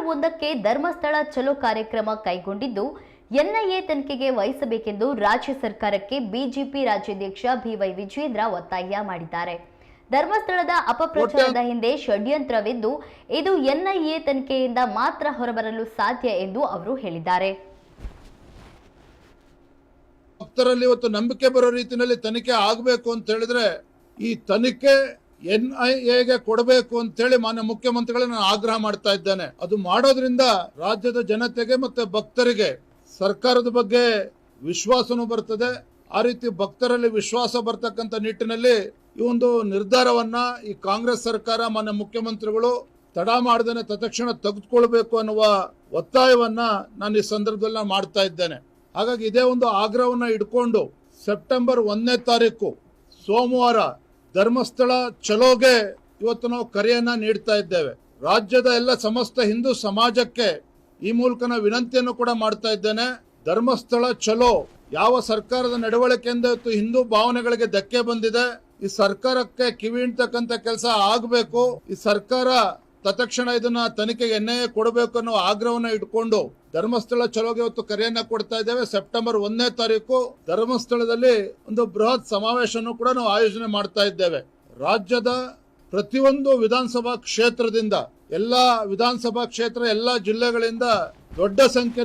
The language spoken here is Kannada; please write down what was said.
ಸೆಪ್ಟೆಂಬರ್ 1ಕ್ಕೆ ಧರ್ಮಸ್ಥಳ ಚಲೋ ಕಾರ್ಯಕ್ರಮ ಕೈಗೊಂಡಿದ್ದು ಎನ್ಐಎ ತನಿಖೆಗೆ ವಹಿಸಬೇಕೆಂದು ರಾಜ್ಯ ಸರ್ಕಾರಕ್ಕೆ ಬಿಜೆಪಿ ರಾಜ್ಯಾಧ್ಯಕ್ಷ ಬಿವೈ ವಿಜಯೇಂದ್ರ ಒತ್ತಾಯ ಮಾಡಿದ್ದಾರೆ. ಧರ್ಮಸ್ಥಳದ ಅಪಪ್ರಚಾರದ ಹಿಂದೆ ಷಡ್ಯಂತ್ರವಿದ್ದು ಇದು ಎನ್ಐಎ ತನಿಖೆಯಿಂದ ಮಾತ್ರ ಹೊರಬರಲು ಸಾಧ್ಯ ಎಂದು ಅವರು ಹೇಳಿದ್ದಾರೆ. ಭಕ್ತರಲ್ಲಿ ಇವತ್ತು ನಂಬಿಕೆ ಬರೋ ರೀತಿಯಲ್ಲಿ ತನಿಖೆ ಆಗಬೇಕು ಅಂತ ಹೇಳಿದ್ರೆ ಈ ತನಿಖೆ ಎನ್ಐಎಗೆ ಕೊಡಬೇಕು ಅಂತ ಹೇಳಿ ಮಾನ್ಯ ಮುಖ್ಯಮಂತ್ರಿಗಳನ್ನ ನಾನು ಆಗ್ರಹ ಮಾಡ್ತಾ ಇದ್ದೇನೆ. ಅದು ಮಾಡೋದ್ರಿಂದ ರಾಜ್ಯದ ಜನತೆಗೆ ಮತ್ತೆ ಭಕ್ತರಿಗೆ ಸರ್ಕಾರದ ಬಗ್ಗೆ ವಿಶ್ವಾಸನೂ ಬರ್ತದೆ. ಆ ರೀತಿ ಭಕ್ತರಲ್ಲಿ ವಿಶ್ವಾಸ ಬರ್ತಕ್ಕಂಥ ನಿಟ್ಟಿನಲ್ಲಿ ಈ ಒಂದು ನಿರ್ಧಾರವನ್ನ ಈ ಕಾಂಗ್ರೆಸ್ ಸರ್ಕಾರ ಮಾನ್ಯ ಮುಖ್ಯಮಂತ್ರಿಗಳು ತಡ ಮಾಡದೇನೆ ತತ್ಕ್ಷಣ ತೆಗೆದುಕೊಳ್ಬೇಕು ಅನ್ನುವ ಒತ್ತಾಯವನ್ನ ನಾನು ಈ ಸಂದರ್ಭದಲ್ಲಿ ಮಾಡ್ತಾ ಇದ್ದೇನೆ. ಹಾಗಾಗಿ ಇದೇ ಒಂದು ಆಗ್ರಹವನ್ನ ಇಟ್ಕೊಂಡು ಸೆಪ್ಟೆಂಬರ್ 1ನೇ ತಾರೀಕು ಸೋಮವಾರ ಧರ್ಮಸ್ಥಳ ಚಲೋಗೆ ಇವತ್ತು ನಾವು ಕರೆಯನ್ನ ನೀಡ್ತಾ ಇದ್ದೇವೆ. ರಾಜ್ಯದ ಎಲ್ಲ ಸಮಸ್ತ ಹಿಂದೂ ಸಮಾಜಕ್ಕೆ ಈ ಮೂಲಕ ನಾವು ವಿನಂತಿಯನ್ನು ಕೂಡ ಮಾಡ್ತಾ ಇದ್ದೇನೆ. ಧರ್ಮಸ್ಥಳ ಚಲೋ ಯಾವ ಸರ್ಕಾರದ ನಡವಳಿಕೆಯಿಂದ ಇವತ್ತು ಹಿಂದೂ ಭಾವನೆಗಳಿಗೆ ಧಕ್ಕೆ ಬಂದಿದೆ, ಈ ಸರ್ಕಾರಕ್ಕೆ ಕಿವಿ ಹಿಂಡ್ತಕ್ಕಂಥ ಕೆಲಸ ಆಗಬೇಕು. ಈ ಸರ್ಕಾರ ತತ್ಕ್ಷಣ ಇದನ್ನ ತನಿಖೆಗೆ ಎನ್ಐಎ ಕೊಡಬೇಕು ಅನ್ನೋ ಆಗ್ರಹವನ್ನ ಇಟ್ಕೊಂಡು ಧರ್ಮಸ್ಥಳ ಚಲೋಗೆ ಇವತ್ತು ಕರೆಯನ್ನ ಕೊಡ್ತಾ ಇದ್ದೇವೆ. ಸೆಪ್ಟೆಂಬರ್ 1ನೇ ತಾರೀಕು ಧರ್ಮಸ್ಥಳದಲ್ಲಿ ಒಂದು ಬೃಹತ್ ಸಮಾವೇಶವನ್ನು ಕೂಡ ನಾವು ಆಯೋಜನೆ ಮಾಡ್ತಾ ಇದ್ದೇವೆ. ರಾಜ್ಯದ ಪ್ರತಿಯೊಂದು ವಿಧಾನಸಭಾ ಕ್ಷೇತ್ರದಿಂದ ಎಲ್ಲಾ ವಿಧಾನಸಭಾ ಕ್ಷೇತ್ರ ಎಲ್ಲಾ ಜಿಲ್ಲೆಗಳಿಂದ ದೊಡ್ಡ ಸಂಖ್ಯೆ